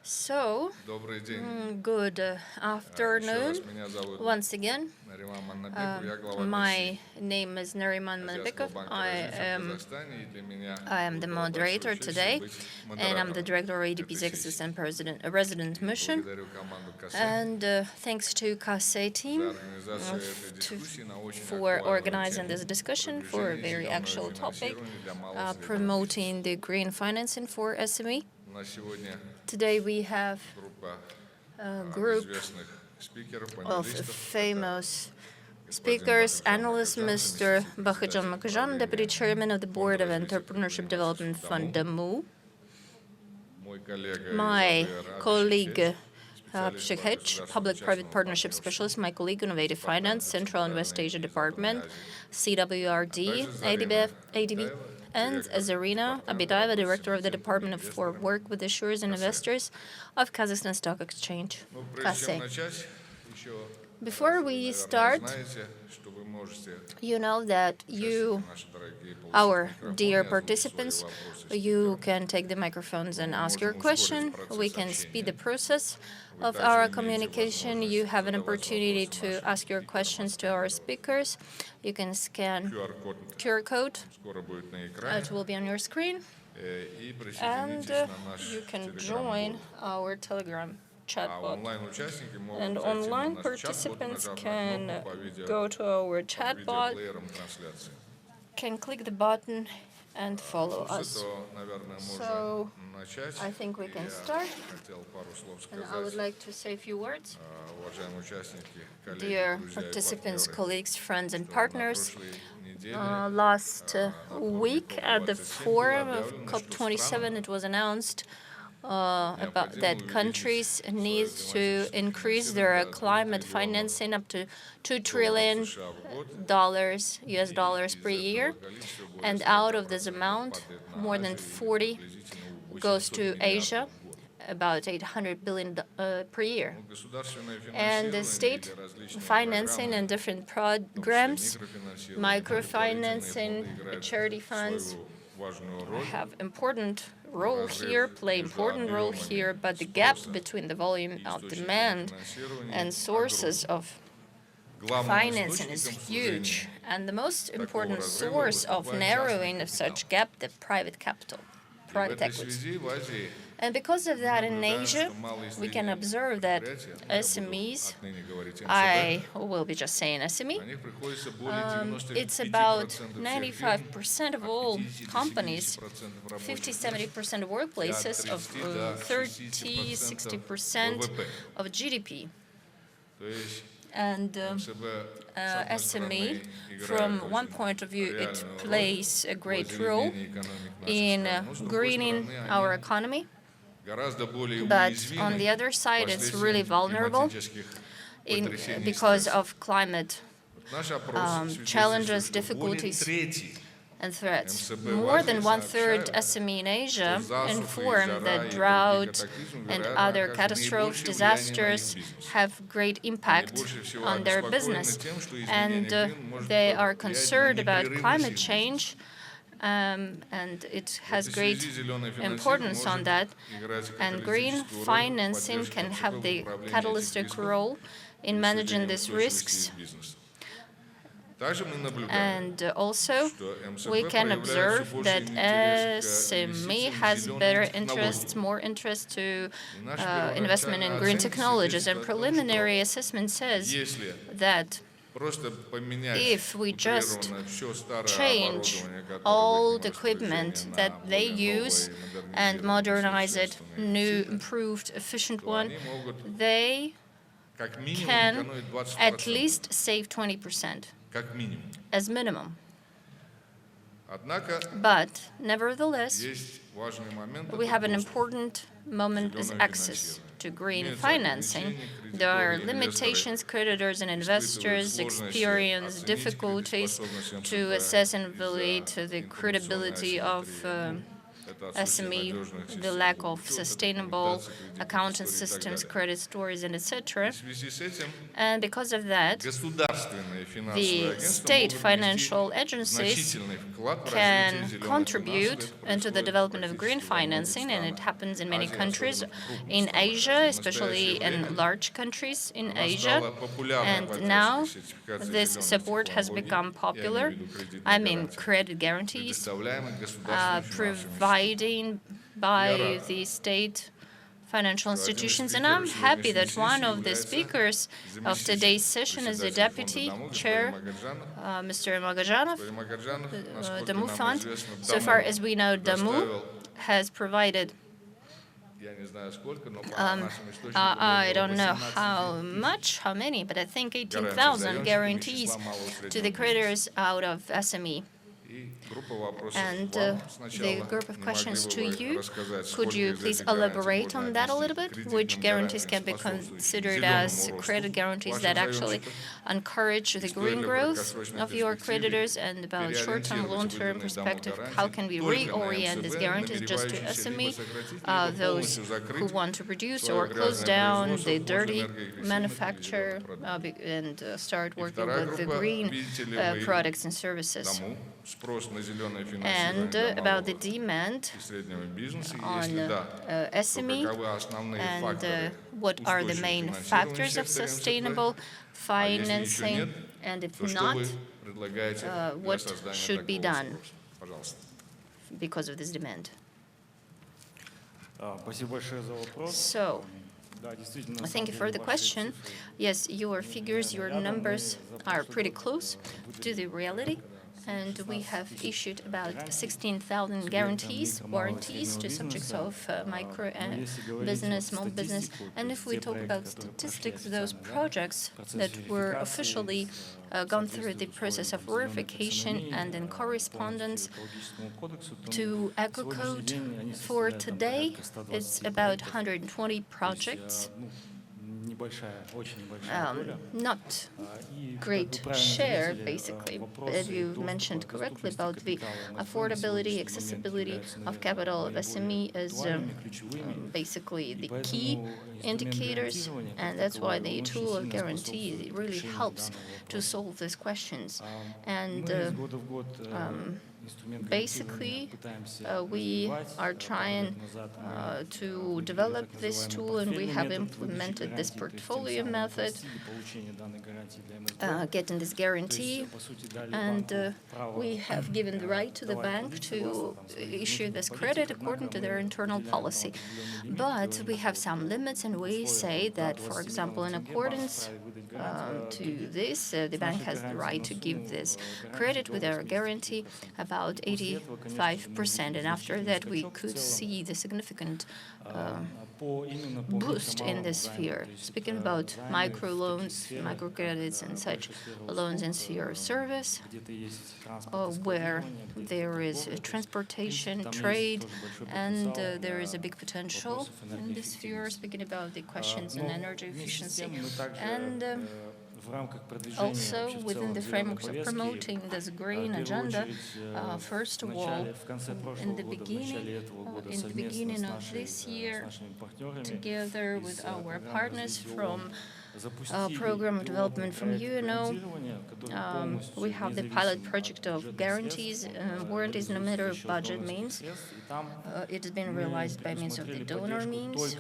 So, good afternoon once again. My name is Nariman Mannapbekov. I am the moderator today, and I'm the director of ADP's Kazakhstan resident mission. And thanks to KASE team for organizing this discussion for a very actual topic, promoting the green financing for SME. Today we have a group of famous speakers, analysts, Mr. Bakhytzhan, Deputy Chairman of the Board of Entrepreneurship Development Fund Damu, my colleague Abhishek, Hedge, Public-Private Partnership Specialist, my colleague Innovative Finance, Central and West Asia Department, CWRD, ADB, and Zarina, Abitayeva, Director of the Department for Work with Issuers and Investors of Kazakhstan Stock Exchange, KASE. Before we start, you know that you, our dear participants, you can take the microphones and ask your question. We can speed the process of our communication. You have an opportunity to ask your questions to our speakers. You can scan QR code. It will be on your screen. And you can join our Telegram chatbot. And online participants can go to our chatbot, can click the button and follow us. So I think we can start. And I would like to say a few words. Dear participants, colleagues, friends, and partners, last week at the forum of COP27, it was announced about that countries need to increase their climate financing up to $2 trillion US dollars per year. And out of this amount, more than 40 goes to Asia, about 800 billion per year. And the state financing and different programs, microfinancing, charity funds have important role here, play important role here, but the gap between the volume of demand and sources of financing is huge. And the most important source of narrowing of such gap, the private capital, private equity. And because of that, in Asia, we can observe that SMEs, I will be just saying SME, it's about 95% of all companies, 50–70% of workplaces, of 30–60% of GDP. And SME, from one point of view, it plays a great role in greening our economy. But on the other side, it's really vulnerable because of climate challenges, difficulties, and threats. More than one-third SME in Asia inform that drought and other catastrophes, disasters have great impact on their business. And they are concerned about climate change. And it has great importance on that. And green financing can have the catalytic role in managing these risks. And also, we can observe that SME has better interests, more interest to investment in green technologies. And preliminary assessment says that if we just change old equipment that they use and modernize it, new, improved, efficient one, they can at least save 20% as minimum. But nevertheless, we have an important moment as access to green financing. There are limitations, creditors and investors experience difficulties to assess and evaluate the credibility of SME, the lack of sustainable accounting systems, credit stories, and etc. And because of that, the state financial agencies can contribute into the development of green financing, and it happens in many countries in Asia, especially in large countries in Asia. And now this support has become popular. I mean, credit guarantees providing by the state financial institutions. And I'm happy that one of the speakers of today's session is the deputy chair, Mr. Makazhanov, Damu Fund. So far as we know, Damu has provided I don't know how many, but I think 18,000 guarantees to the creditors out of SME. And the group of questions to you, could you please elaborate on that a little bit? Which guarantees can be considered as credit guarantees that actually encourage the green growth of your creditors, and about short-term, long-term perspective, how can we reorient these guarantees just to SME, those who want to reduce or close down the dirty manufacture and start working with the green products and services? And about the demand on SME, and what are the main factors of sustainable financing, and if not, what should be done because of this demand? So, thank you for the question. Yes, your figures, your numbers are pretty close to the reality. And we have issued about 16,000 guarantees, warranties to subjects of micro business, small business. And if we talk about statistics, those projects that were officially gone through the process of verification and in correspondence to Eco Code for today, it's about 120 projects. Not great share, basically, as you mentioned correctly, about the affordability, accessibility of capital of SME is basically the key indicators, and that's why the tool of guarantee really helps to solve these questions. And basically, we are trying to develop this tool, and we have implemented this portfolio method, getting this guarantee, and we have given the right to the bank to issue this credit according to their internal policy. But we have some limits, and we say that, for example, in accordance to this, the bank has the right to give this credit with our guarantee about 85%, and after that we could see the significant boost in this sphere. Speaking about microloans, microcredits, and such loans in sphere of service, where there is transportation, trade, and there is a big potential in this sphere. Speaking about the questions in energy efficiency, and also within the framework of promoting this green agenda, first of all, in the beginning of this year, together with our partners from program of development from UNO, we have the pilot project of guarantees, warranties no matter of budget means. It has been realized by means of the donor means.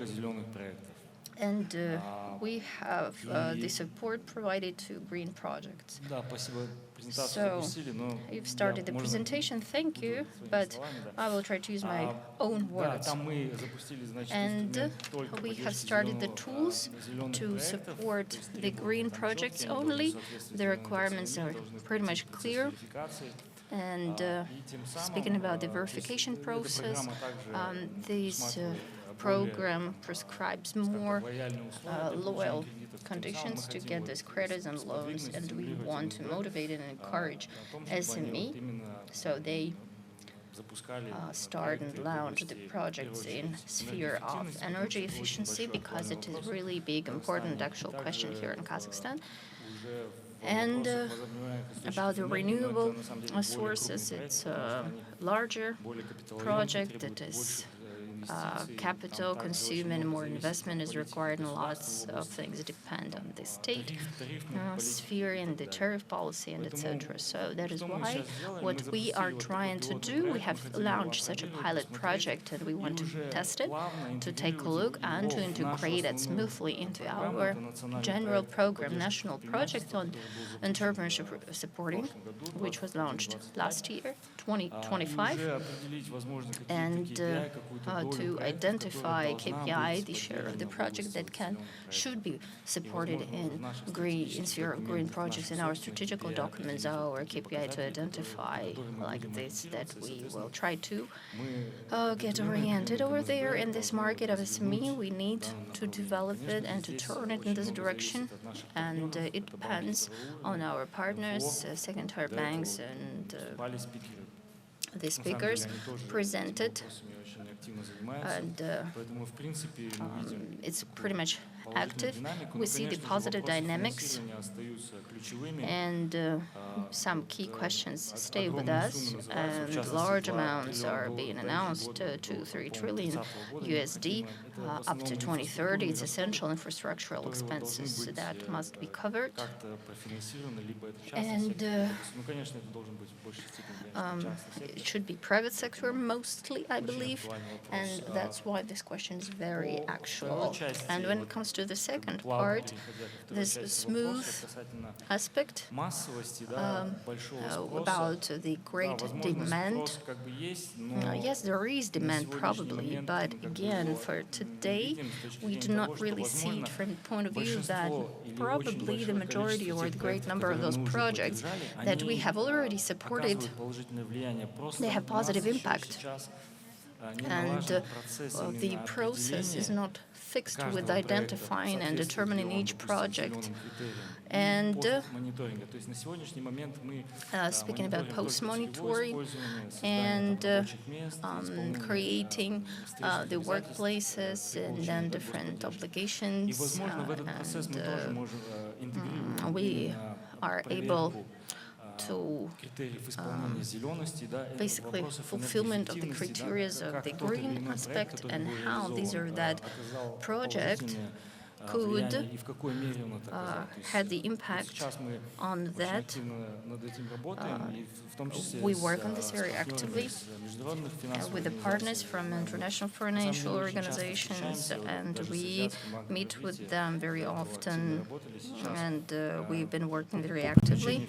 And we have the support provided to green projects. So you've started the presentation, thank you, but I will try to use my own words. And we have started the tools to support the green projects only. The requirements are pretty much clear. And speaking about the verification process, this program prescribes more loyal conditions to get these credits and loans, and we want to motivate and encourage SME so they start and launch the projects in sphere of energy efficiency, because it is really big, important, actual question here in Kazakhstan. And about the renewable sources, it's a larger project that is capital consuming, more investment is required, and lots of things depend on the state sphere and the tariff policy and etc. So that is why what we are trying to do, we have launched such a pilot project and we want to test it, to take a look and to integrate it smoothly into our general program, national project on entrepreneurship supporting, which was launched last year, 2025, and to identify KPI, the share of the project that should be supported in sphere of green projects in our strategical documents, our KPI to identify like this, that we will try to get oriented over there in this market of SME. We need to develop it and to turn it in this direction, and it depends on our partners, second-tier banks, and the speakers presented, and it's pretty much active. We see the positive dynamics, and some key questions stay with us, and large amounts are being announced, 2-3 trillion USD up to 2030. It's essential infrastructural expenses that must be covered, and it should be private sector mostly, I believe, and that's why this question is very actual. And when it comes to the second part, this smooth aspect about the great demand, yes, there is demand probably, but again, for today, we do not really see it from the point of view that probably the majority or the great number of those projects that we have already supported, they have positive impact. And the process is not fixed with identifying and determining each project. And speaking about post-monitoring and creating the workplaces and then different obligations, and we are able to basically fulfillment of the criteria of the green aspect and how these are that project could have the impact on that. We work on this very actively with the partners from international financial organizations, and we meet with them very often, and we've been working very actively.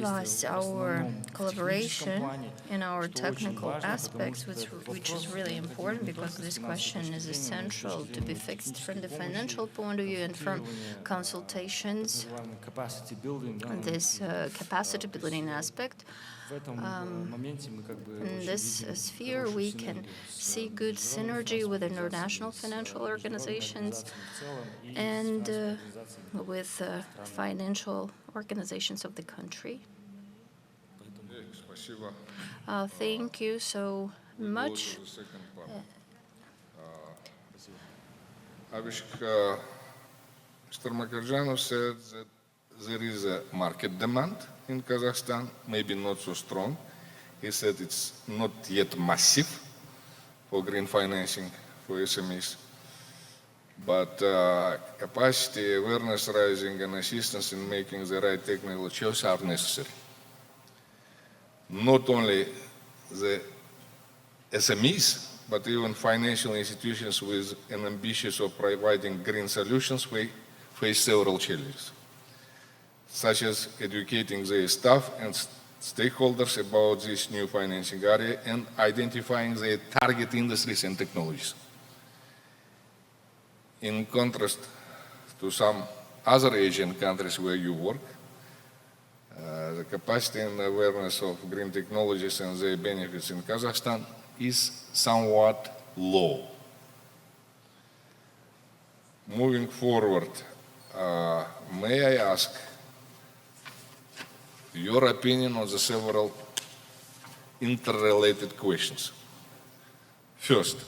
Plus, our collaboration in our technical aspects, which is really important because this question is essential to be fixed from the financial point of view and from consultations. This capacity building aspect. In this sphere, we can see good synergy with international financial organizations and with financial organizations of the country. Thank you so much. Abhishek, Mr. Makazhanov said that there is a market demand in Kazakhstan, maybe not so strong. He said it's not yet massive for green financing for SMEs, but capacity, awareness raising, and assistance in making the right technical choice are necessary. Not only the SMEs, but even financial institutions with an ambition of providing green solutions face several challenges, such as educating their staff and stakeholders about this new financing area and identifying their target industries and technologies. In contrast to some other Asian countries where you work, the capacity and awareness of green technologies and their benefits in Kazakhstan is somewhat low. Moving forward, may I ask your opinion on the several interrelated questions? First,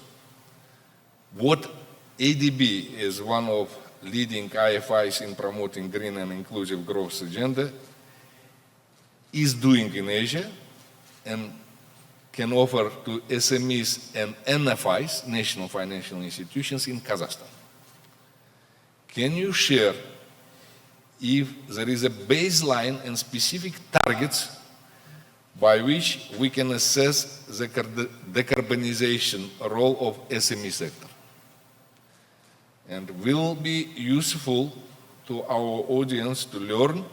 what ADB is one of leading IFIs in promoting green and inclusive growth agenda, is doing in Asia and can offer to SMEs and NFIs, national financial institutions, in Kazakhstan. Can you share if there is a baseline and specific targets by which we can assess the decarbonization role of SME sector? And will be useful to our audience to learn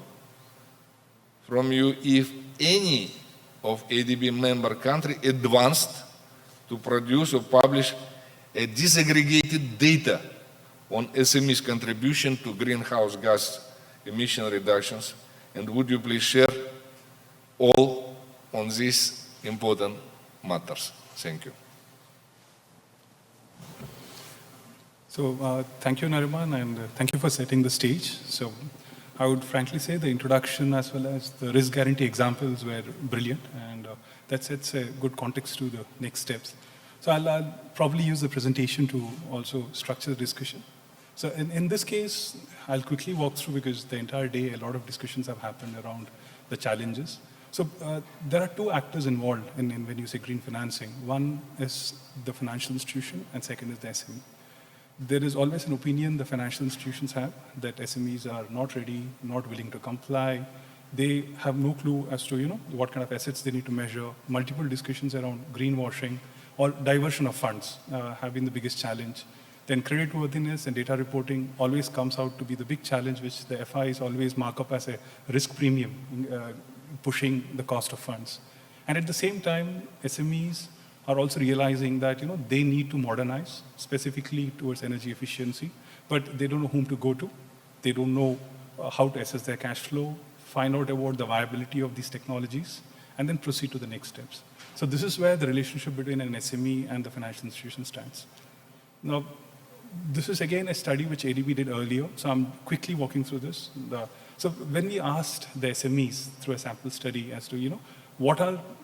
from you if any of ADB member country advanced to produce or publish a disaggregated data on SME's contribution to greenhouse gas emission reductions, and would you please share all on these important matters? Thank you. So thank you, Nariman, and thank you for setting the stage. So I would frankly say the introduction as well as the risk guarantee examples were brilliant, and that sets a good context to the next steps. So I'll probably use the presentation to also structure the discussion. So in this case, I'll quickly walk through, because the entire day a lot of discussions have happened around the challenges. So there are two actors involved when you say green financing. One is the financial institution, and second is the SME. There is always an opinion the financial institutions have that SMEs are not ready, not willing to comply. They have no clue as to what kind of assets they need to measure. Multiple discussions around greenwashing or diversion of funds have been the biggest challenge. Then creditworthiness and data reporting always comes out to be the big challenge, which the FIs always mark up as a risk premium, pushing the cost of funds. And at the same time, SMEs are also realizing that they need to modernize, specifically towards energy efficiency, but they don't know whom to go to. They don't know how to assess their cash flow, find out about the viability of these technologies, and then proceed to the next steps. So this is where the relationship between an SME and the financial institution stands. Now, this is again a study which ADB did earlier, so I'm quickly walking through this. So when we asked the SMEs through a sample study as to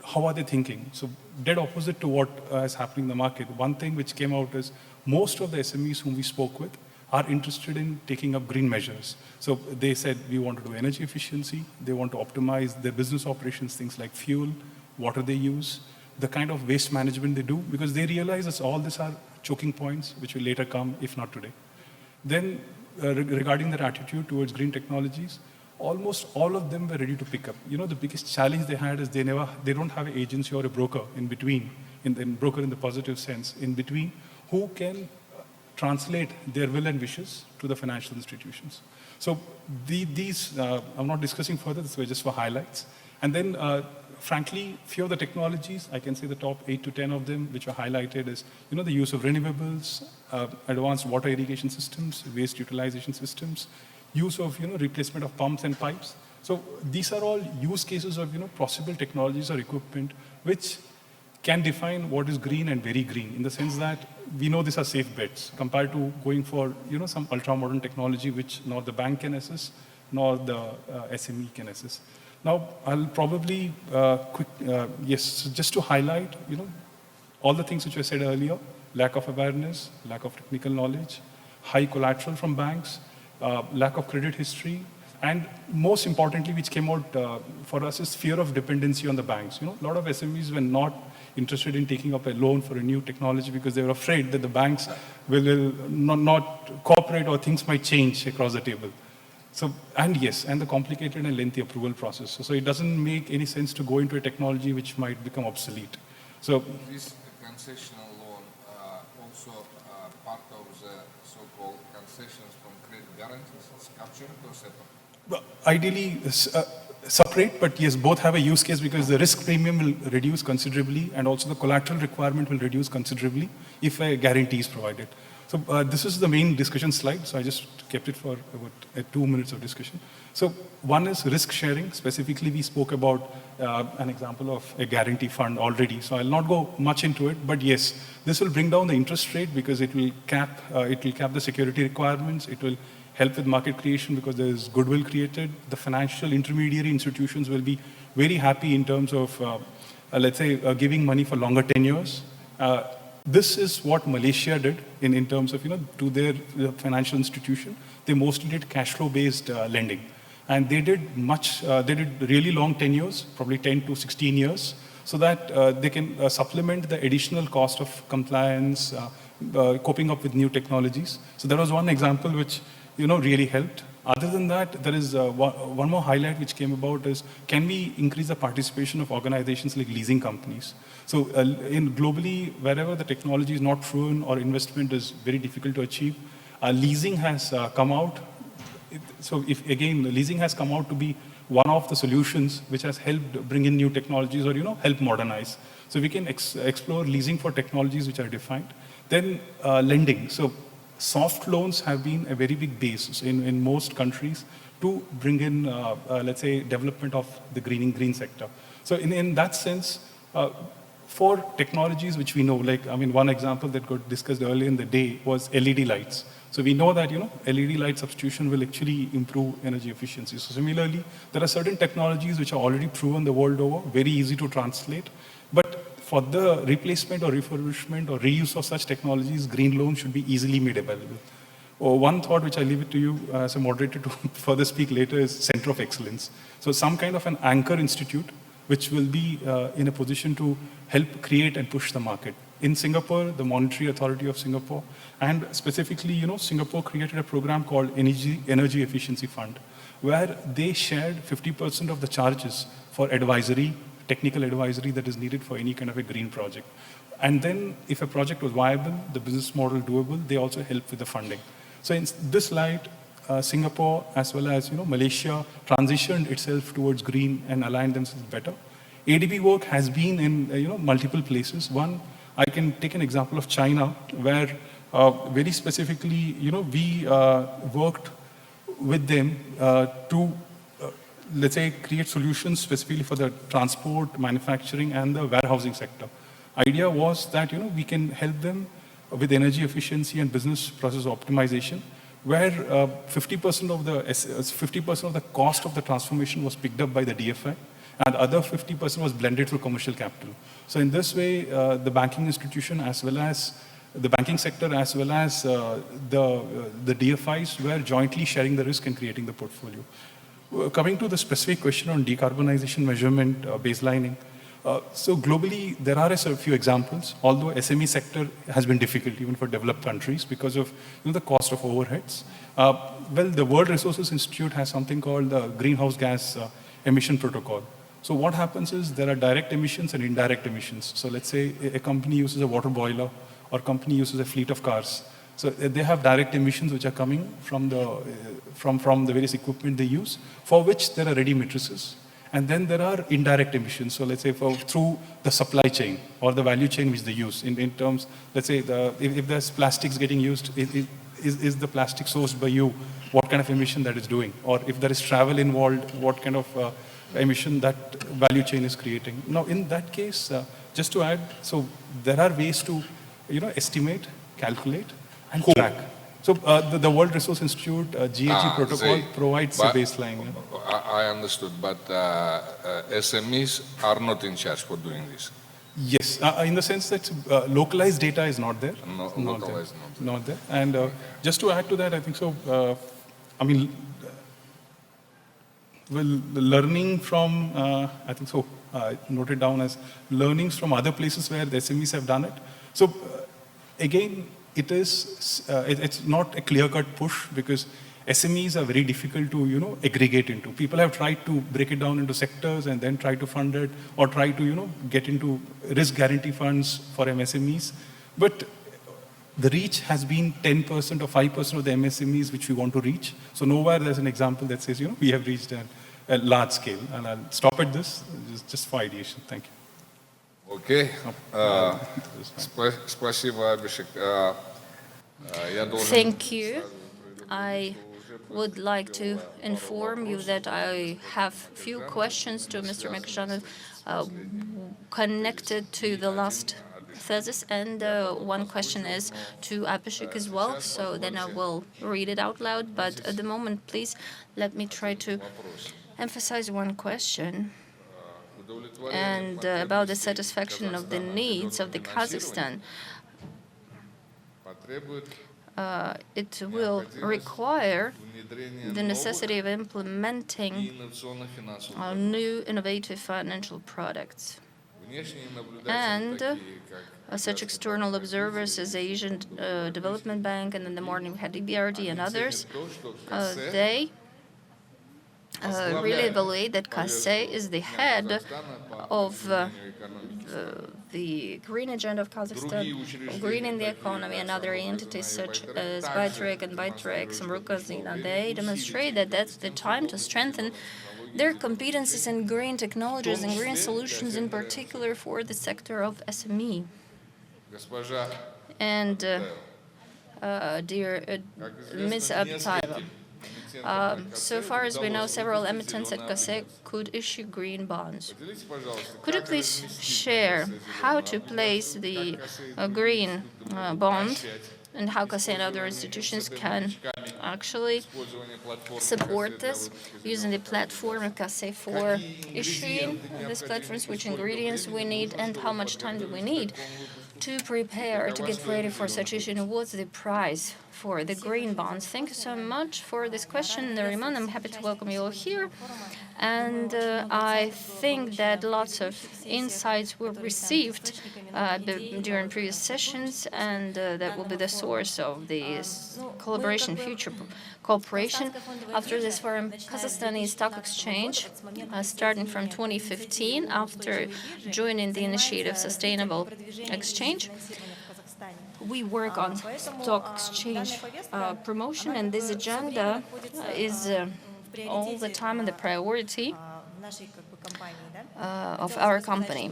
how are they thinking? So dead opposite to what is happening in the market. One thing which came out is most of the SMEs whom we spoke with are interested in taking up green measures. So they said we want to do energy efficiency, they want to optimize their business operations, things like fuel, water they use, the kind of waste management they do, because they realize that all these are choking points which will later come, if not today. Then regarding their attitude towards green technologies, almost all of them were ready to pick up. The biggest challenge they had is they don't have an agency or a broker in between, broker in the positive sense, in between, who can translate their will and wishes to the financial institutions. So these, I'm not discussing further, this was just for highlights. And then, frankly, few of the technologies, I can say the top 8 to 10 of them, which were highlighted is, the use of renewables, advanced water irrigation systems, waste utilization systems, use of, replacement of pumps and pipes. So these are all use cases of, possible technologies or equipment which can define what is green and very green, in the sense that we know these are safe bets compared to going for, some ultra-modern technology which nor the bank can assess, nor the SME can assess. Now, I'll probably, just to highlight, all the things which were said earlier: lack of awareness, lack of technical knowledge, high collateral from banks, lack of credit history, and most importantly, which came out for us, is fear of dependency on the banks. A lot of SMEs were not interested in taking up a loan for a new technology because they were afraid that the banks will not cooperate or things might change across the table. So, and the complicated and lengthy approval process. So it doesn't make any sense to go into a technology which might become obsolete. So this concessional loan also part of the so-called concessions from credit guarantees, it's captured or separate? Well, ideally separate, but yes, both have a use case, because the risk premium will reduce considerably and also the collateral requirement will reduce considerably if a guarantee is provided. So this is the main discussion slide, so I just kept it for about 2 minutes of discussion. So one is risk sharing. Specifically, we spoke about an example of a guarantee fund already, so I'll not go much into it, but yes, this will bring down the interest rate because it will cap the security requirements. It will help with market creation because there is goodwill created. The financial intermediary institutions will be very happy in terms of, let's say, giving money for longer tenures. This is what Malaysia did in terms of, to their financial institution. They mostly did cash flow-based lending. And they did really long tenures, probably 10 to 16 years, so that they can supplement the additional cost of compliance, coping up with new technologies. So that was one example which, really helped. Other than that, there is one more highlight which came about is, can we increase the participation of organizations like leasing companies? So globally, wherever the technology is not proven or investment is very difficult to achieve, leasing has come out. So leasing has come out to be one of the solutions which has helped bring in new technologies or, help modernize. So we can explore leasing for technologies which are defined. Then lending. So soft loans have been a very big base in most countries to bring in, let's say, development of the green sector. So in that sense, for technologies which we know, one example that got discussed earlier in the day was LED lights. So we know that, LED light substitution will actually improve energy efficiency. So similarly, there are certain technologies which are already proven the world over, very easy to translate. But for the replacement or refurbishment or reuse of such technologies, green loans should be easily made available. One thought which I leave it to you as a moderator to further speak later is Center of Excellence. So some kind of an anchor institute which will be in a position to help create and push the market. In Singapore, the Monetary Authority of Singapore, and specifically, Singapore created a program called Energy Efficiency Fund, where they shared 50% of the charges for advisory, technical advisory that is needed for any kind of a green project. And then if a project was viable, the business model doable, they also help with the funding. So in this light, Singapore as well as Malaysia transitioned itself towards green and aligned themselves better. ADB work has been in multiple places. One, I can take an example of China, where very specifically we worked with them to let's say create solutions specifically for the transport, manufacturing, and the warehousing sector. Idea was that we can help them with energy efficiency and business process optimization, where 50% of the cost of the transformation was picked up by the DFI, and the other 50% was blended through commercial capital. So in this way, the banking institution as well as the banking sector as well as the DFIs were jointly sharing the risk and creating the portfolio. Coming to the specific question on decarbonization measurement baselining, so globally, there are a few examples, although SME sector has been difficult even for developed countries because of the cost of overheads. Well, the World Resources Institute has something called the Greenhouse Gas Emission Protocol. So what happens is there are direct emissions and indirect emissions. So let's say a company uses a water boiler or company uses a fleet of cars. So they have direct emissions which are coming from the various equipment they use, for which there are ready matrices. And then there are indirect emissions. So let's say through the supply chain or the value chain which they use in terms, let's say if there's plastics getting used, is the plastic sourced by you? What kind of emission that is doing? Or if there is travel involved, what kind of emission that value chain is creating? Now in that case, just to add, so there are ways to estimate, calculate, and track. So the World Resource Institute GHG protocol provides a baseline. I understood, but SMEs are not in charge for doing this. Yes, in the sense that localized data is not there. Not there. And just to add to that, I think so, learning from, I think so, noted down as learnings from other places where the SMEs have done it. So again, it's not a clear-cut push because SMEs are very difficult to aggregate into. People have tried to break it down into sectors and then try to fund it, or try to get into risk guarantee funds for MSMEs. But the reach has been 10% or 5% of the MSMEs which we want to reach. So nowhere there's an example that says we have reached a large scale. And I'll stop at this just for ideation. Thank you. Okay. Спасибо, Abhishek. Thank you. I would like to inform you that I have few questions to Mr. Makazhanov connected to the last thesis, and one question is to Abhishek as well, so then I will read it out loud. But at the moment, please let me try to emphasize one question, and about the satisfaction of the needs of the Kazakhstan. it will require the necessity of implementing new innovative financial products. And such external observers as the Asian Development Bank, and in the morning we had EBRD and others, they really evaluate that KASE is the head of the green agenda of Kazakhstan, greening the economy, and other entities such as Bytrek and Bytrek, Samruk-Kazina. They demonstrate that that's the time to strengthen their competencies in green technologies and green solutions, in particular for the sector of SME. And dear Ms. Abitayeva, so far as we know, several emittents at KASE could issue green bonds. Could you please share how to place the green bond and how KASE and other institutions can actually support this using the platform of KASE for issuing these platforms, which ingredients we need, and how much time do we need to prepare, to get ready for such issue, and what's the price for the green bonds? Thank you so much for this question, Nariman. I'm happy to welcome you all here. And I think that lots of insights were received during previous sessions, and that will be the source of the collaboration, future cooperation. After this forum, Kazakhstani Stock Exchange, starting from 2015, after joining the initiative Sustainable Exchange, we work on stock exchange promotion, and this agenda is all the time in the priority of our company.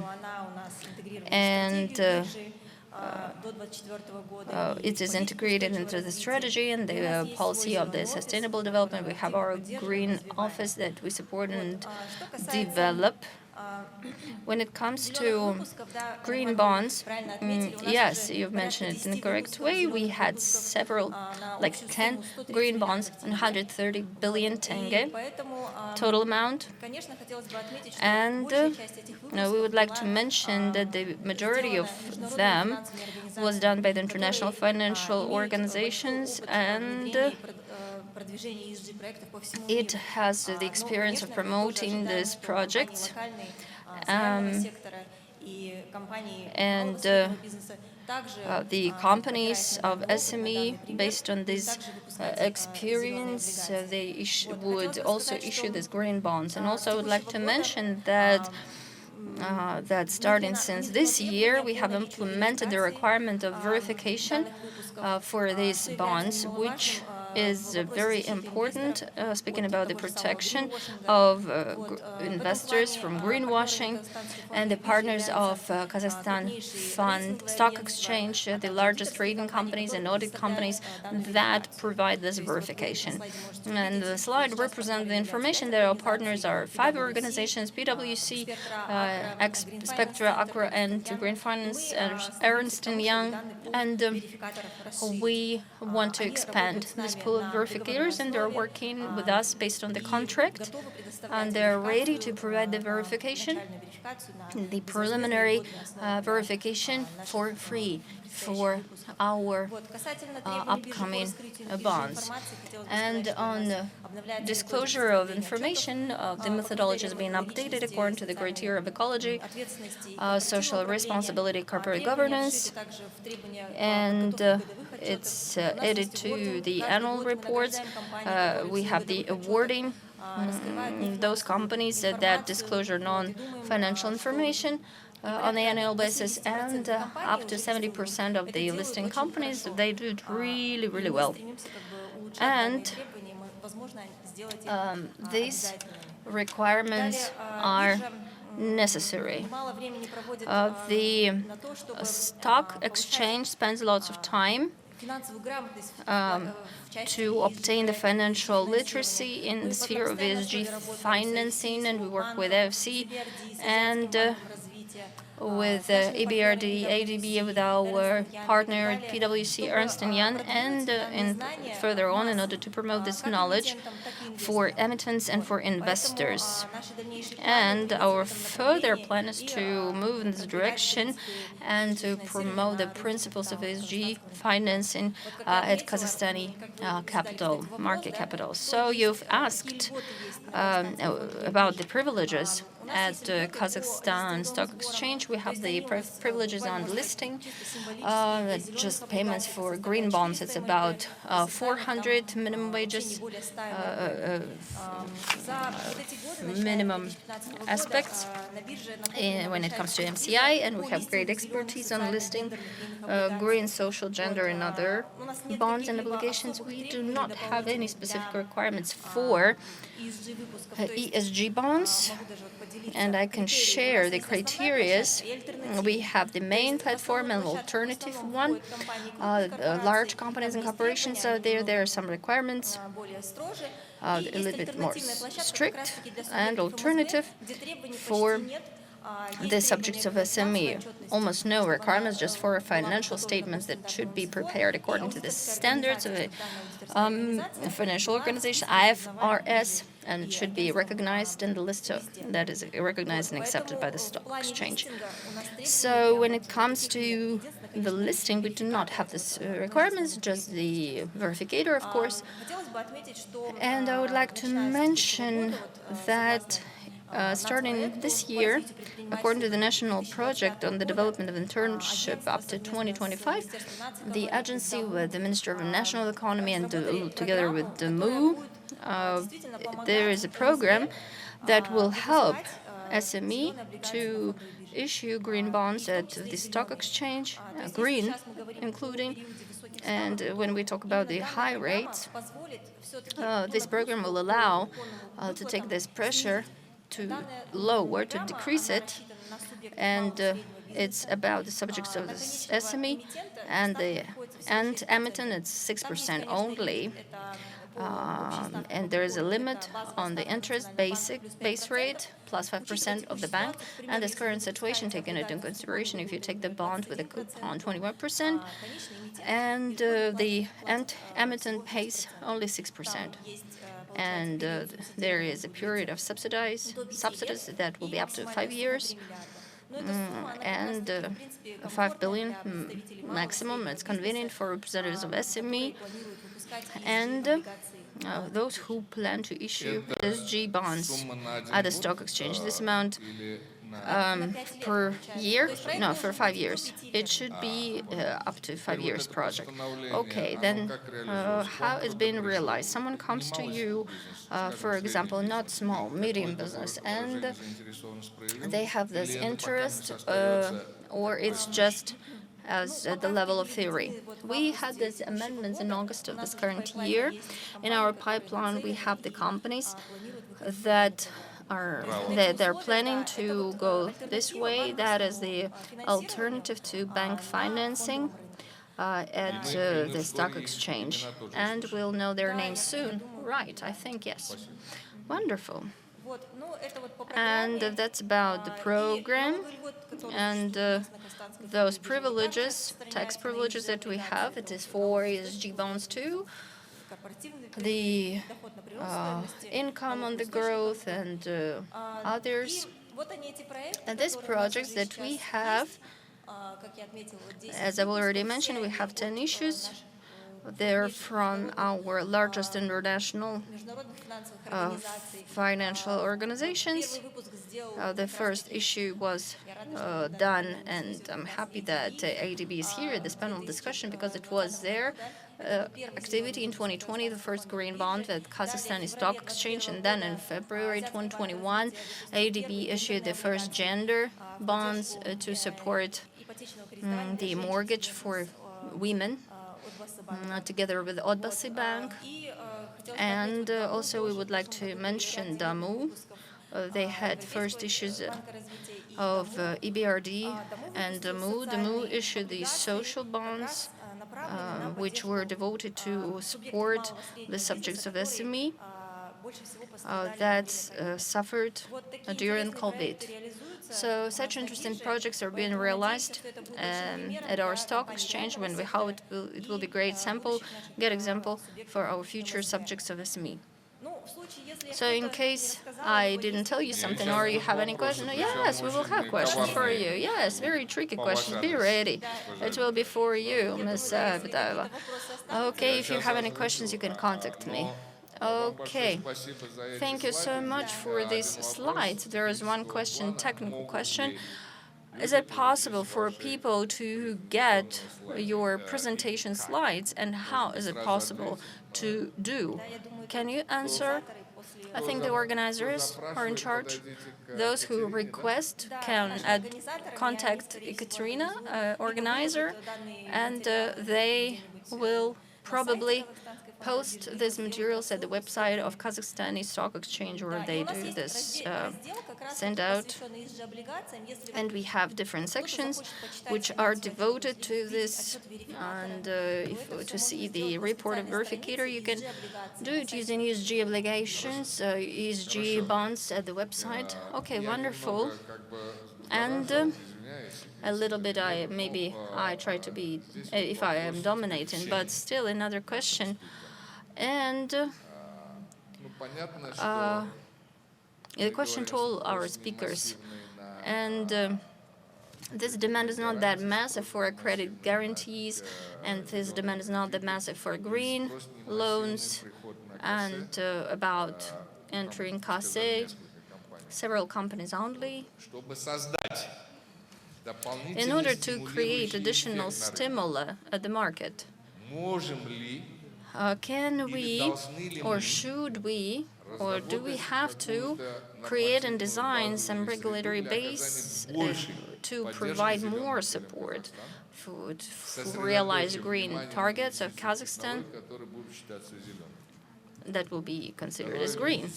And it is integrated into the strategy and the policy of the sustainable development. We have our green office that we support and develop. When it comes to green bonds, yes, you've mentioned it in the correct way. We had several, like 10 green bonds, 130 billion tenge total amount. And we would like to mention that the majority of them was done by the international financial organizations, and it has the experience of promoting these projects. And the companies of SME, based on this experience, they would also issue these green bonds. And also I would like to mention that starting since this year, we have implemented the requirement of verification for these bonds, which is very important, speaking about the protection of investors from greenwashing, and the partners of Kazakhstan Fund Stock Exchange, the largest trading companies and audit companies that provide this verification. And the slide represents the information that our partners are 5 organizations: PwC, Spectra, Accra, and Green Finance, Ernst & Young, and we want to expand this pool of verificators, and they're working with us based on the contract, and they're ready to provide the verification, the preliminary verification for free for our upcoming bonds. And on disclosure of information, the methodology is being updated according to the criteria of ecology, social responsibility, corporate governance, and it's added to the annual reports. We have the awarding those companies that disclosure non-financial information on the annual basis, and up to 70% of the listing companies, they do it really, really well. And these requirements are necessary. The stock exchange spends lots of time to obtain the financial literacy in the sphere of ESG financing, and we work with AFC, and with EBRD, ADB, with our partner PwC, Ernst & Young, and further on in order to promote this knowledge for emittents and for investors. And our further plan is to move in this direction and to promote the principles of ESG financing at Kazakhstani capital, market capital. So you've asked about the privileges at Kazakhstan Stock Exchange. We have the privileges on listing, just payments for green bonds. It's about 400 minimum wages, minimum aspects when it comes to MCI, and we have great expertise on listing green, social, gender, and other bonds and obligations. We do not have any specific requirements for ESG bonds, and I can share the criteria. We have the main platform and alternative one. Large companies and corporations are there. There are some requirements, a little bit more strict, and alternative for the subjects of SME. Almost no requirements, just for financial statements that should be prepared according to the standards of a financial organization, IFRS, and it should be recognized in the list that is recognized and accepted by the stock exchange. So when it comes to the listing, we do not have this requirements, just the verificator, of course. And I would like to mention that starting this year, according to the national project on the development of internship up to 2025, the agency with the Minister of National Economy and together with Damu, there is a program that will help SME to issue green bonds at the stock exchange, green including. And when we talk about the high rates, this program will allow to take this pressure to lower, to decrease it, and it's about the subjects of the SME and the end emittent. It's 6% only, and there is a limit on the interest base rate plus 5% of the bank. And this current situation taken into consideration, if you take the bond with a coupon 21%, and the end emittent pays only 6%. And there is a period of subsidies that will be up to 5 years, and 5 billion maximum. It's convenient for representatives of SME and those who plan to issue ESG bonds at the stock exchange. This amount per year? No, for 5 years. It should be up to 5 years project. Okay, then how it's being realized? Someone comes to you, for example, not small, medium business, and they have this interest, or it's just as at the level of theory. We had these amendments in August of this current year. In our pipeline, we have the companies that they're planning to go this way. That is the alternative to bank financing at the stock exchange. And we'll know their names soon. Right, I think, yes. Wonderful. And that's about the program and those privileges, tax privileges that we have. It is for ESG bonds too. The income on the growth and others. And these projects that we have, as I've already mentioned, we have 10 issues. They're from our largest international financial organizations. The first issue was done, and I'm happy that ADB is here at this panel discussion because it was their activity in 2020, the first green bond at Kazakhstan Stock Exchange, and then in February 2021, ADB issued the first gender bonds to support the mortgage for women, together with Odbasi Bank. And also we would like to mention Damu. They had first issues of EBRD and Damu. Damu issued the social bonds, which were devoted to support the subjects of SME that suffered during COVID. So such interesting projects are being realized at our stock exchange. When we how it will be great good example for our future subjects of SME. So in case I didn't tell you something or you have any question, yes, we will have questions for you. Yes, very tricky questions. Be ready. It will be for you, Ms. Abitayeva. Okay, if you have any questions, you can contact me. Okay. Thank you so much for these slides. There is one question, technical question. Is it possible for people to get your presentation slides, and how is it possible to do? Can you answer? I think the organizers are in charge. Those who request can contact Katerina, organizer, and they will probably post these materials at the website of Kazakhstani Stock Exchange, where they do this send out. And we have different sections which are devoted to this. And if to see the report of verificator, you can do it using ESG obligations, ESG bonds at the website. Okay, wonderful. And a little bit, I try to be, if I am dominating, but still another question. And the question to all our speakers. And this demand is not that massive for credit guarantees, and this demand is not that massive for green loans, and about entering CASE, several companies only. In order to create additional stimuli at the market, can we, or should we, or do we have to create and design some regulatory base to provide more support to realize green targets of Kazakhstan that will be considered as green?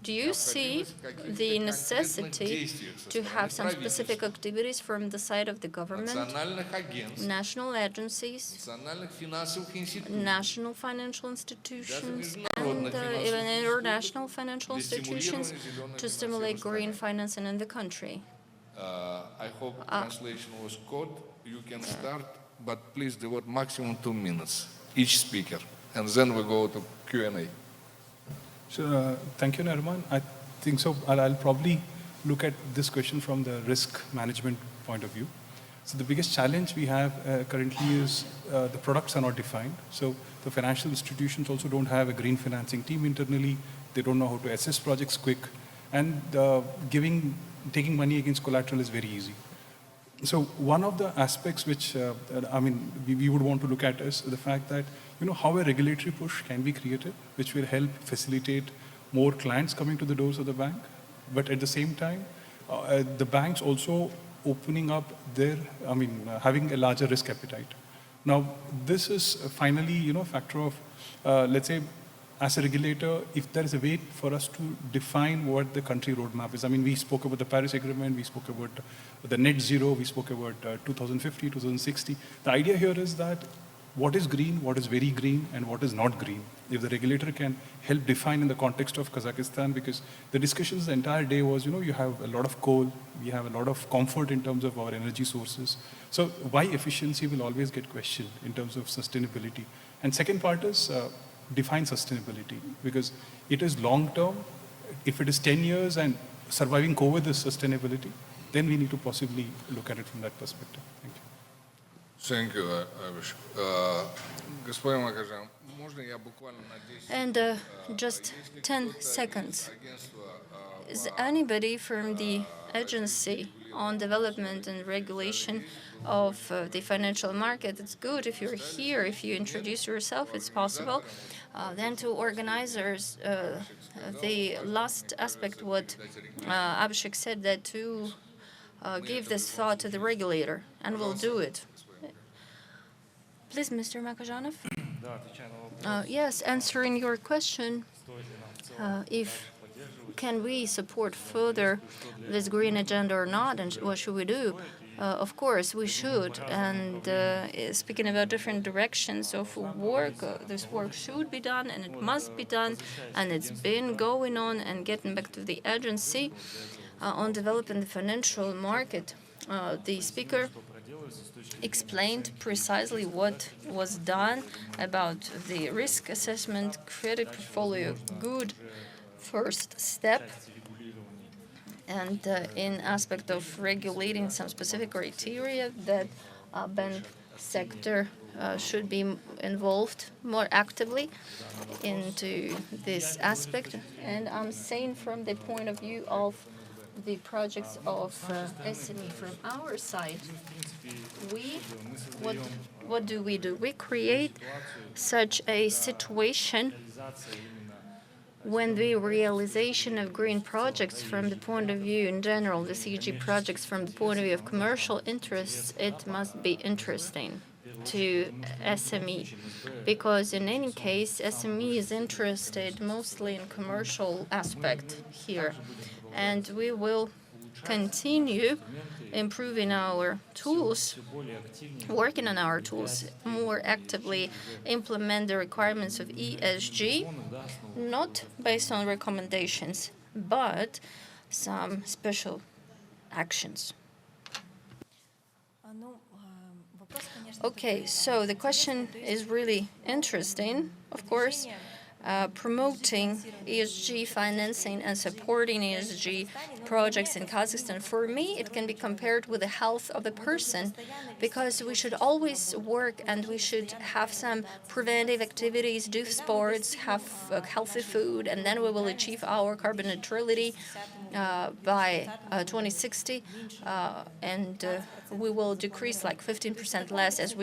Do you see the necessity to have some specific activities from the side of the government, national agencies, national financial institutions, and even international financial institutions to stimulate green financing in the country? I hope translation was caught. You can start, but please devote maximum 2 minutes each speaker, and then we go to Q&A. So, thank you, Nariman. I think so. I'll probably look at this question from the risk management point of view. So the biggest challenge we have currently is the products are not defined. So the financial institutions also don't have a green financing team internally. They don't know how to assess projects quick. And taking money against collateral is very easy. So one of the aspects which, we would want to look at is the fact that, how a regulatory push can be created, which will help facilitate more clients coming to the doors of the bank. But at the same time, the banks also opening up having a larger risk appetite. Now, this is finally, a factor of, let's say, as a regulator, if there is a way for us to define what the country roadmap is. We spoke about the Paris Agreement, we spoke about the net zero, we spoke about 2050, 2060. The idea here is that what is green, what is very green, and what is not green. If the regulator can help define in the context of Kazakhstan, because the discussions the entire day was, you have a lot of coal, we have a lot of comfort in terms of our energy sources. So why efficiency will always get questioned in terms of sustainability. And second part is define sustainability, because it is long term. If it is 10 years and surviving COVID is sustainability, then we need to possibly look at it from that perspective. Thank you. Thank you, Abhishek. Господин Makazhanov, можно я буквально на 10 And just 10 seconds. Is anybody from the Agency on Development and Regulation of the financial market? It's good if you're here, if you introduce yourself, it's possible. Then to organizers, the last aspect, what Abhishek said, that to give this thought to the regulator, and we'll do it. Please, Mr. Makazhanov. Yes, answering your question, if can we support further this green agenda or not, and what should we do? Of course, we should. And speaking about different directions of work, this work should be done, and it must be done, and it's been going on. And getting back to the agency, on developing the financial market. The speaker explained precisely what was done about the risk assessment, credit portfolio, good first step, and in aspect of regulating some specific criteria that bank sector should be involved more actively into this aspect. And I'm saying from the point of view of the projects of SME from our side, what do? We create such a situation when the realization of green projects from the point of view in general, the CG projects from the point of view of commercial interests, it must be interesting to SME, because in any case, SME is interested mostly in commercial aspect here, and we will continue improving our tools, working on our tools, more actively implement the requirements of ESG, not based on recommendations, but some special actions. Okay, so the question is really interesting, of course. Promoting ESG financing and supporting ESG projects in Kazakhstan, for me, it can be compared with the health of a person, because we should always work and we should have some preventive activities, do sports, have healthy food, and then we will achieve our carbon neutrality by 2060, and we will decrease like 15% less as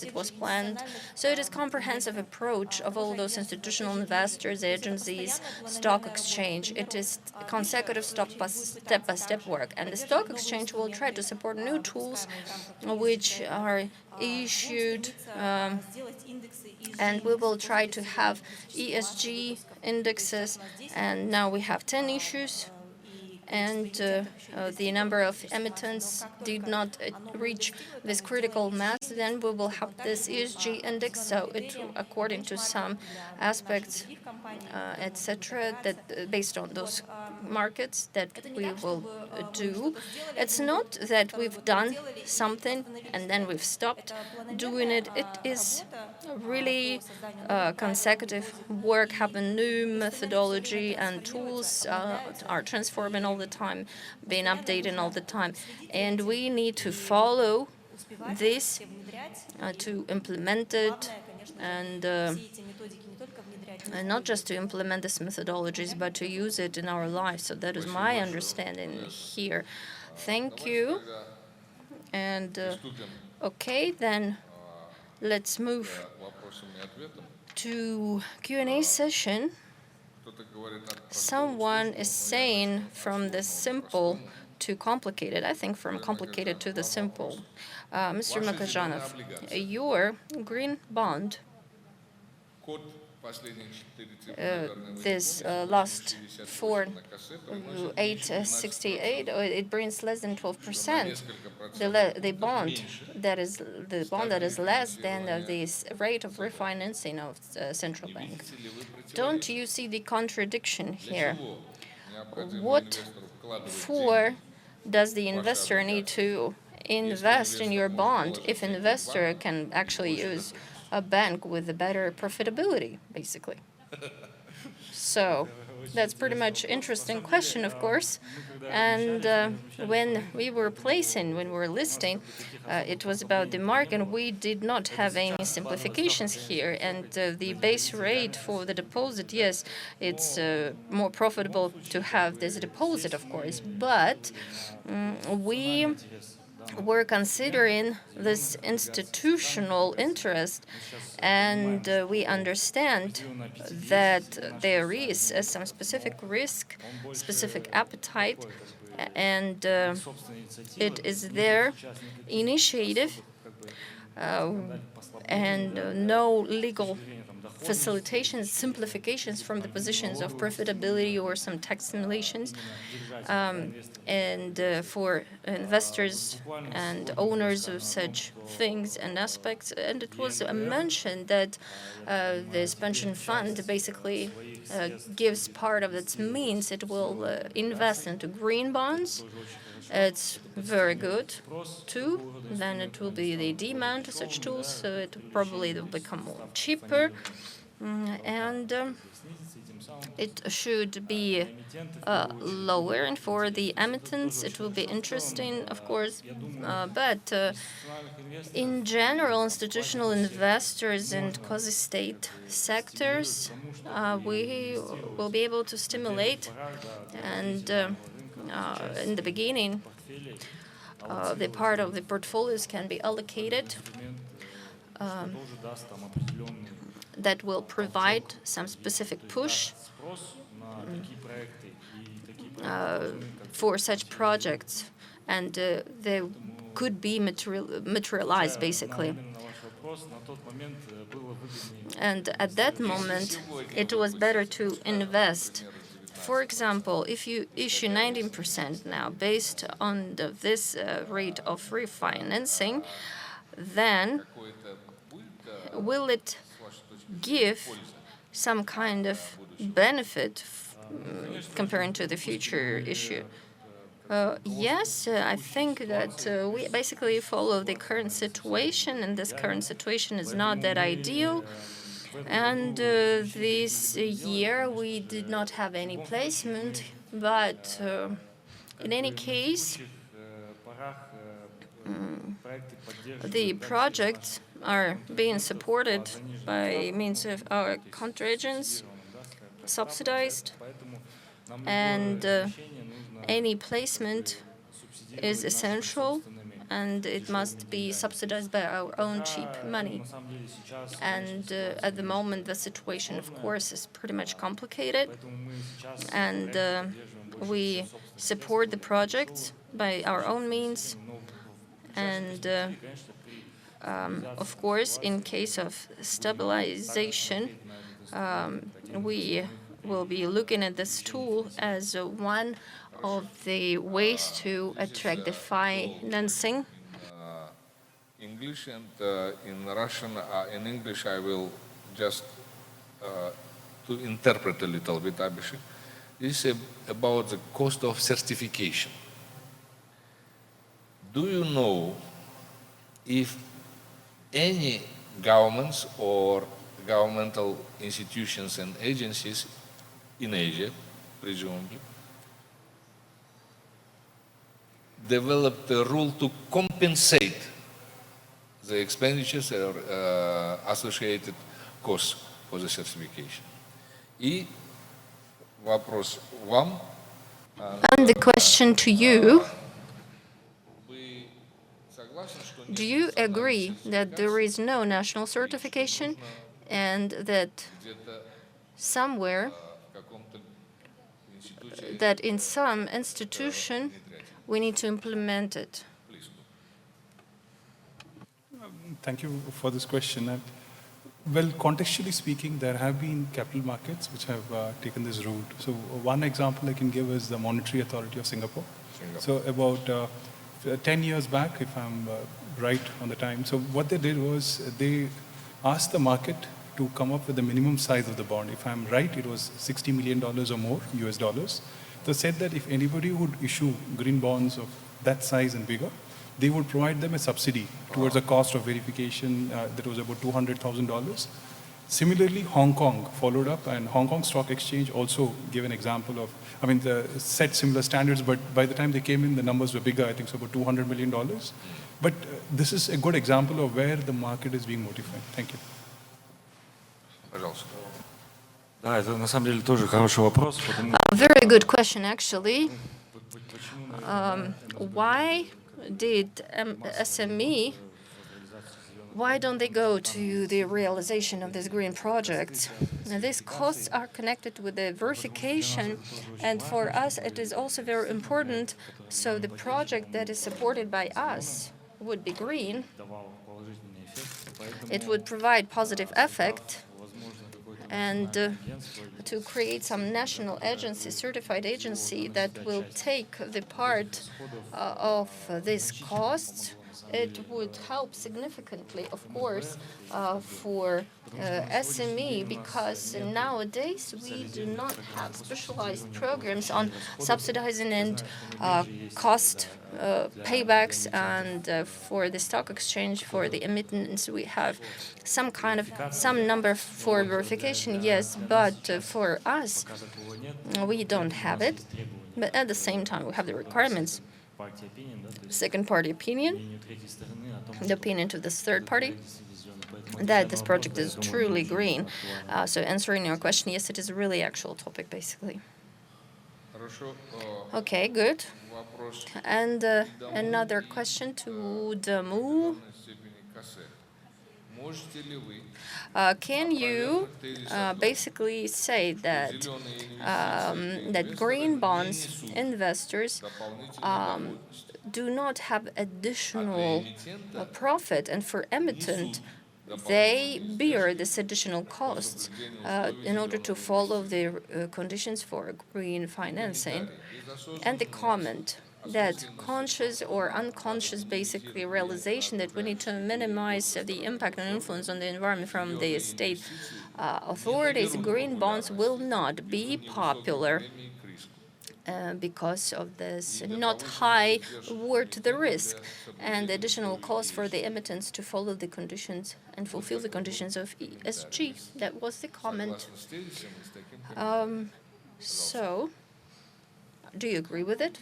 it was planned. So it is a comprehensive approach of all those institutional investors, agencies, stock exchange. It is consecutive step-by-step work, and the stock exchange will try to support new tools which are issued, and we will try to have ESG indexes, and now we have 10 issues, and the number of emittents did not reach this critical mass, then we will have this ESG index. So it, according to some aspects, etc., that based on those markets that we will do. It's not that we've done something and then we've stopped doing it. It is really consecutive work, having new methodology and tools are transforming all the time, being updated all the time. And we need to follow this, to implement it, and not just to implement these methodologies, but to use it in our lives. So that is my understanding here. Thank you. And okay, then let's move to Q&A session. Someone is saying from the simple to complicated. I think from complicated to the simple. Mr. Makazhanov, your green bond, this last 868, it brings less than 12%. The bond that is less than this rate of refinancing of the central bank. Don't you see the contradiction here? What for does the investor need to invest in your bond if an investor can actually use a bank with a better profitability, basically? So that's pretty much interesting question, of course. And when we were listing, it was about the market. We did not have any simplifications here. And the base rate for the deposit, yes, it's more profitable to have this deposit, of course. But we were considering this institutional interest, and we understand that there is some specific risk, specific appetite, and it is their initiative, and no legal facilitations, simplifications from the positions of profitability or some tax simulations. and for investors and owners of such things and aspects. And it was mentioned that this pension fund basically gives part of its means. It will invest into green bonds. It's very good too. Then it will be the demand for such tools, so it probably will become more cheaper. And it should be lower, and for the emittents, it will be interesting, of course. But in general, institutional investors and quasi-state sectors, we will be able to stimulate. And in the beginning, the part of the portfolios can be allocated that will provide some specific push for such projects, and they could be materialized, basically. And at that moment, it was better to invest. For example, if you issue 19% now based on this rate of refinancing, then will it give some kind of benefit comparing to the future issue? Yes, I think that we basically follow the current situation, and this current situation is not that ideal. And this year we did not have any placement, but in any case, the projects are being supported by means of our contingents, subsidized, and any placement is essential, and it must be subsidized by our own cheap money. And at the moment, the situation, of course, is pretty much complicated, and we support the projects by our own means. And of course, in case of stabilization, we will be looking at this tool as one of the ways to attract the financing. English and in Russian, in English, I will just to interpret a little bit, Abhishek. This is about the cost of certification. Do you know if any governments or governmental institutions and agencies in Asia, presumably, developed a rule to compensate the expenditures or associated costs for the certification? И вопрос вам. And the question to you: do you agree that there is no national certification and that somewhere, that in some institution, we need to implement it? Thank you for this question. Well, contextually speaking, there have been capital markets which have taken this route. So one example I can give is the Monetary Authority of Singapore. So about 10 years back, if I'm right on the time, so what they did was they asked the market to come up with the minimum size of the bond. If I'm right, it was $60 million or more, US dollars. They said that if anybody would issue green bonds of that size and bigger, they would provide them a subsidy towards the cost of verification that was about $200,000. Similarly, Hong Kong followed up, and Hong Kong Stock Exchange also gave an example of, set similar standards, but by the time they came in, the numbers were bigger, I think so about $200 million. But this is a good example of where the market is being modified. Thank you. Да, это на самом деле тоже хороший вопрос. Very good question, actually. Why did SME, why don't they go to the realization of these green projects? Now, these costs are connected with the verification, and for us it is also very important. So the project that is supported by us would be green. It would provide positive effect, and to create some national agency, certified agency that will take the part of these costs. It would help significantly, of course, for SME, because nowadays we do not have specialized programs on subsidizing and cost paybacks, and for the stock exchange, for the emittance, we have some number for verification, yes, but for us, we don't have it. But at the same time, we have the requirements. Second party opinion, the opinion to this third party, that this project is truly green. So answering your question, yes, it is a really actual topic, basically. Okay, good. And another question to Damu. Can you basically say that that green bonds investors do not have additional profit, and for emittent, they bear this additional costs in order to follow the conditions for green financing? And the comment that conscious or unconscious, basically, realization that we need to minimize the impact and influence on the environment from the state authorities, green bonds will not be popular because of this not high worth the risk and the additional cost for the emittents to follow the conditions and fulfill the conditions of ESG. That was the comment. So, do you agree with it?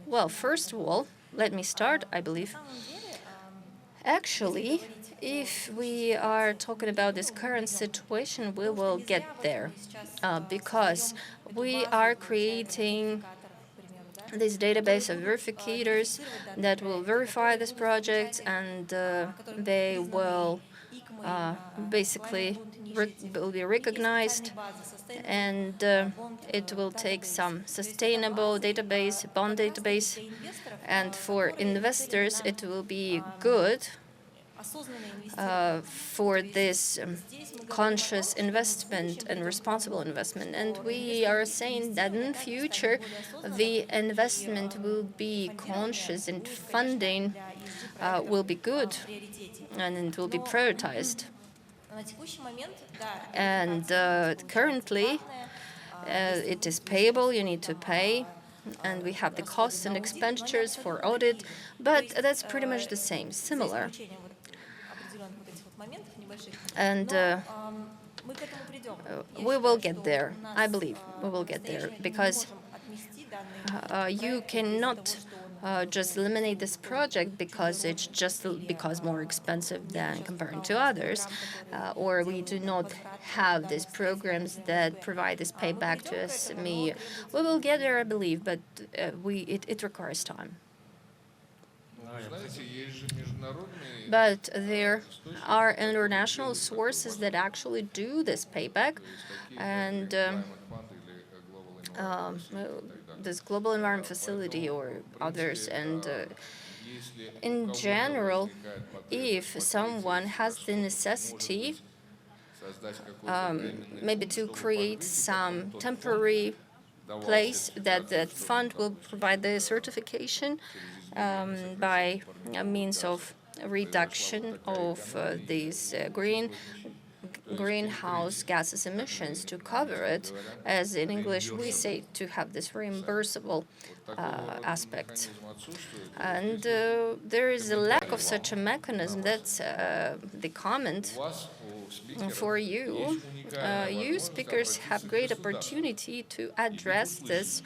Well, first of all, let me start, I believe. Actually, if we are talking about this current situation, we will get there because we are creating this database of verificators that will verify this project, and they will basically will be recognized, and it will take some sustainable database, bond database, and for investors it will be good for this conscious investment and responsible investment. And we are saying that in the future, the investment will be conscious and funding will be good, and it will be prioritized. And currently, it is payable, you need to pay, and we have the costs and expenditures for audit, but that's pretty much the same, similar. And we will get there, I believe. We will get there, because you cannot just eliminate this project because it's just because more expensive than comparing to others, or we do not have these programs that provide this payback to SME. We will get there, I believe, but it requires time. But there are international sources that actually do this payback, and this Global Environment Facility or others. And in general, if someone has the necessity maybe to create some temporary place that fund will provide the certification by means of reduction of these greenhouse gases emissions to cover it, as in English we say, to have this reimbursable aspect. And there is a lack of such a mechanism. That's the comment for you. You speakers have great opportunity to address this.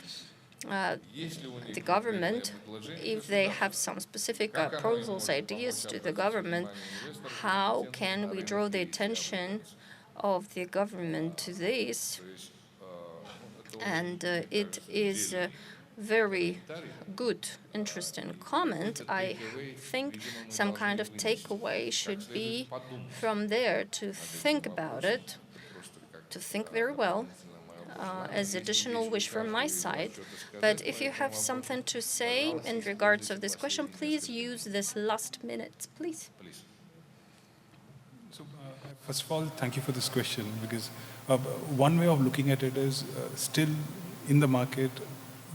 The government, if they have some specific proposals, ideas to the government, how can we draw the attention of the government to this? And it is a very good, interesting comment. I think some kind of takeaway should be from there to think about it, to think very well. As additional wish from my side. But if you have something to say in regards of this question, please use this last minute, please. So I First of all, thank you for this question, because one way of looking at it is still in the market,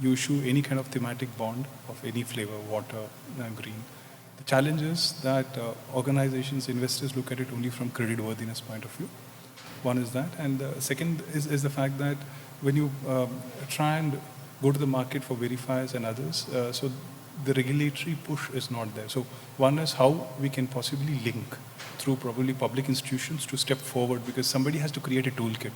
you issue any kind of thematic bond of any flavor, water, green. The challenge is that organizations, investors look at it only from creditworthiness point of view. One is that. And the second is the fact that when you try and go to the market for verifiers and others, so the regulatory push is not there. So one is how we can possibly link through probably public institutions to step forward, because somebody has to create a toolkit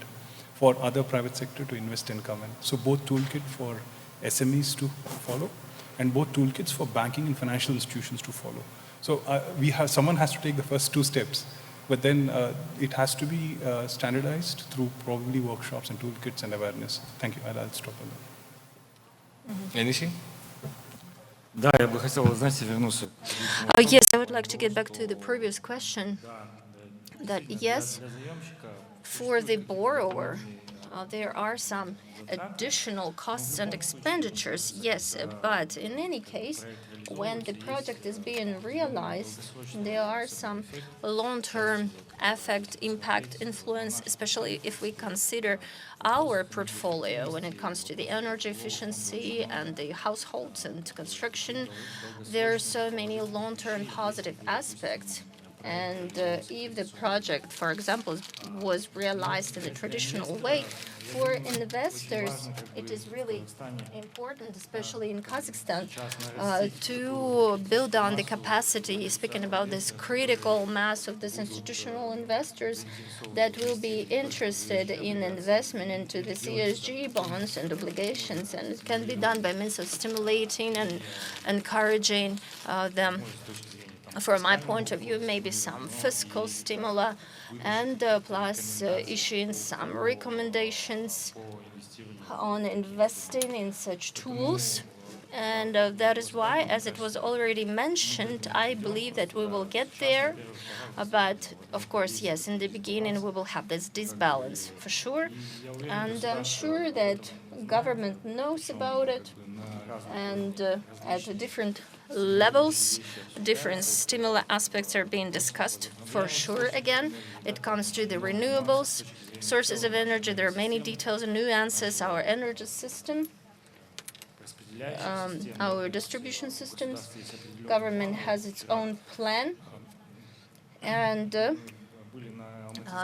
for other private sector to invest and come in. So both toolkit for SMEs to follow and both toolkits for banking and financial institutions to follow. So someone has to take the first two steps, but then it has to be standardized through probably workshops and toolkits and awareness. Thank you. I'll stop on that. Anything? Да, я бы хотел, знаете, вернуться. Yes, I would like to get back to the previous question. That yes, for the borrower, there are some additional costs and expenditures, yes, but in any case, when the project is being realized, there are some long-term effect, impact, influence, especially if we consider our portfolio when it comes to the energy efficiency and the households and construction. There are so many long-term positive aspects. And if the project, for example, was realized in the traditional way, for investors, it is really important, especially in Kazakhstan, to build on the capacity, speaking about this critical mass of these institutional investors that will be interested in investment into the ESG bonds and obligations. And it can be done by means of stimulating and encouraging them. From my point of view, maybe some fiscal stimuli and plus issuing some recommendations on investing in such tools. And that is why, as it was already mentioned, I believe that we will get there. But of course, yes, in the beginning, we will have this disbalance for sure. And I'm sure that government knows about it. And at different levels, different stimuli aspects are being discussed for sure. Again, it comes to the renewables, sources of energy. There are many details and nuances. Our energy system, our distribution systems, government has its own plan. And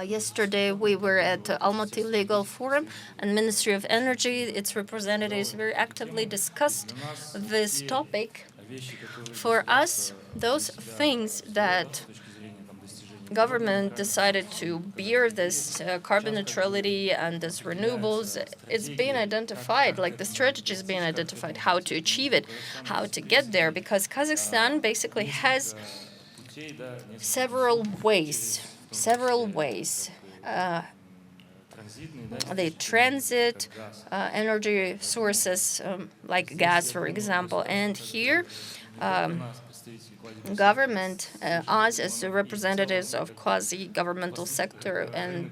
yesterday we were at Almaty Legal Forum, and Ministry of Energy, its representatives very actively discussed this topic. For us, those things that government decided to bear, this carbon neutrality and this renewables, it's being identified, like the strategy is being identified, how to achieve it, how to get there, because Kazakhstan basically has several ways. The transit energy sources, like gas, for example. And here, government, us as the representatives of quasi-governmental sector, and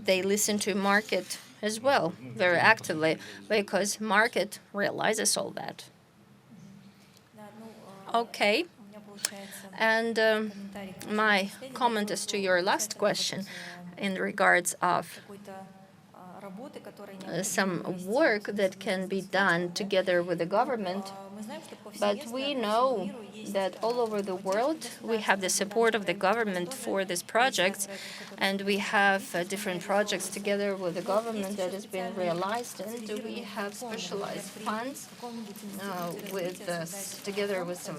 they listen to market as well very actively, because market realizes all that. Okay. And my comment is to your last question in regards of some work that can be done together with the government. But we know that all over the world we have the support of the government for these projects, and we have different projects together with the government that has been realized, and we have specialized funds together with some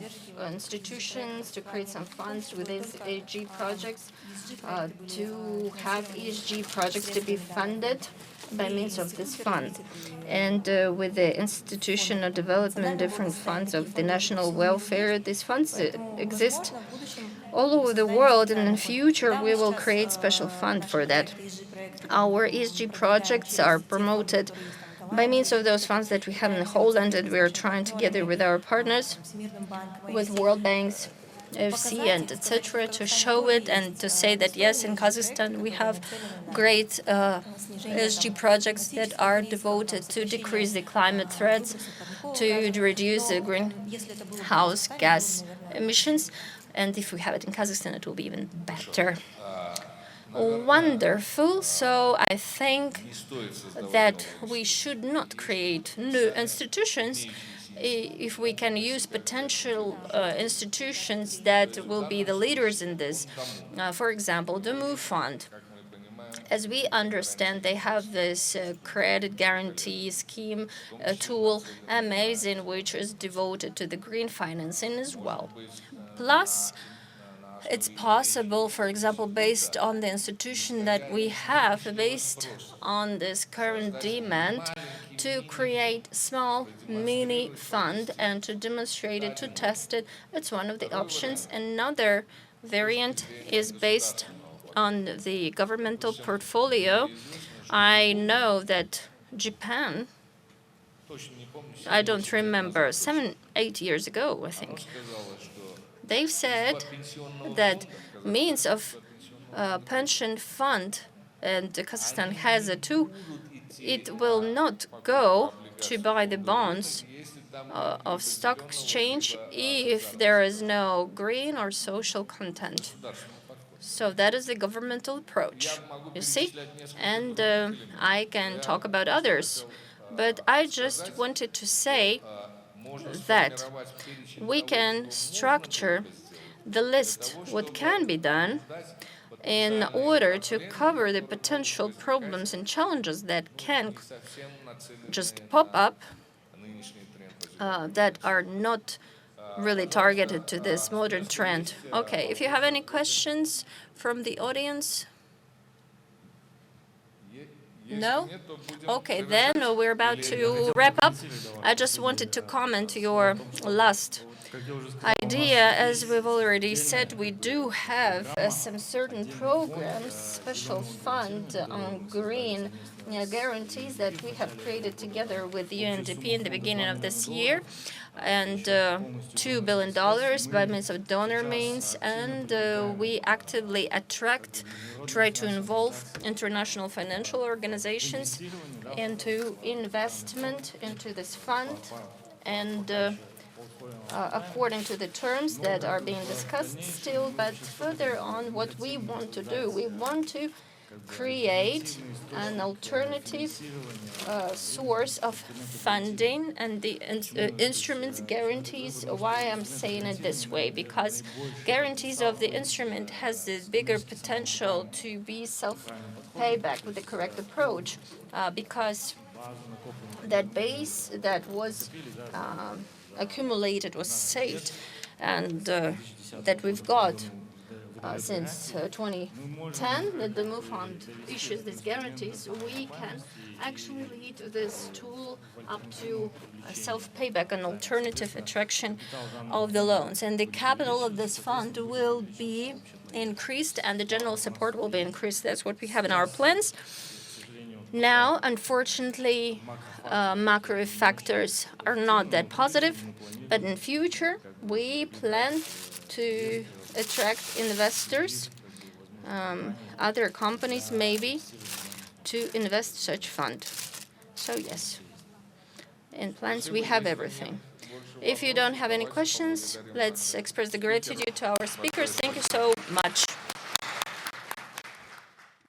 institutions to create some funds with these ESG projects, to have ESG projects to be funded by means of this fund. And with the institutional development, different funds of the national welfare, these funds exist all over the world, and in the future we will create special fund for that. Our ESG projects are promoted by means of those funds that we have in Holland, and we are trying together with our partners, with World Banks, FC, and etc., to show it and to say that yes, in Kazakhstan we have great ESG projects that are devoted to decrease the climate threats, to reduce the greenhouse gas emissions, and if we have it in Kazakhstan, it will be even better. wonderful. So I think that we should not create new institutions if we can use potential institutions that will be the leaders in this. For example, the Damu Fund. As we understand, they have this credit guarantee scheme tool, amazing, which is devoted to the green financing as well. Plus, it's possible, for example, based on the institution that we have, based on this current demand, to create small mini fund and to demonstrate it, to test it. It's one of the options. Another variant is based on the governmental portfolio. I know that Japan, I don't remember, 7, 8 years ago, I think, they've said that means of pension fund, and Kazakhstan has it too, it will not go to buy the bonds of stock exchange if there is no green or social content. So that is the governmental approach, you see? And I can talk about others, but I just wanted to say that we can structure the list, what can be done, in order to cover the potential problems and challenges that can just pop up that are not really targeted to this modern trend. Okay, if you have any questions from the audience? No? Okay, then we're about to wrap up. I just wanted to comment your last idea. As we've already said, we do have some certain programs, special fund on green guarantees that we have created together with the UNDP in the beginning of this year, and $2 billion by means of donor means, and we actively try to involve international financial organizations into investment into this fund, and according to the terms that are being discussed still. But further on, what we want to do, we want to create an alternative source of funding, and the instruments guarantees. Why I'm saying it this way? Because guarantees of the instrument has the bigger potential to be self-payback with the correct approach, because that base that was accumulated, was saved, and that we've got since 2010, that the Damu Fund issues these guarantees, we can actually lead this tool up to a self-payback, an alternative attraction of the loans. And the capital of this fund will be increased, and the general support will be increased. That's what we have in our plans. Now, unfortunately, macro factors are not that positive, but in future, we plan to attract investors, other companies maybe, to invest such fund. So yes, in plans we have everything. If you don't have any questions, let's express the gratitude to our speakers. Thank you so much.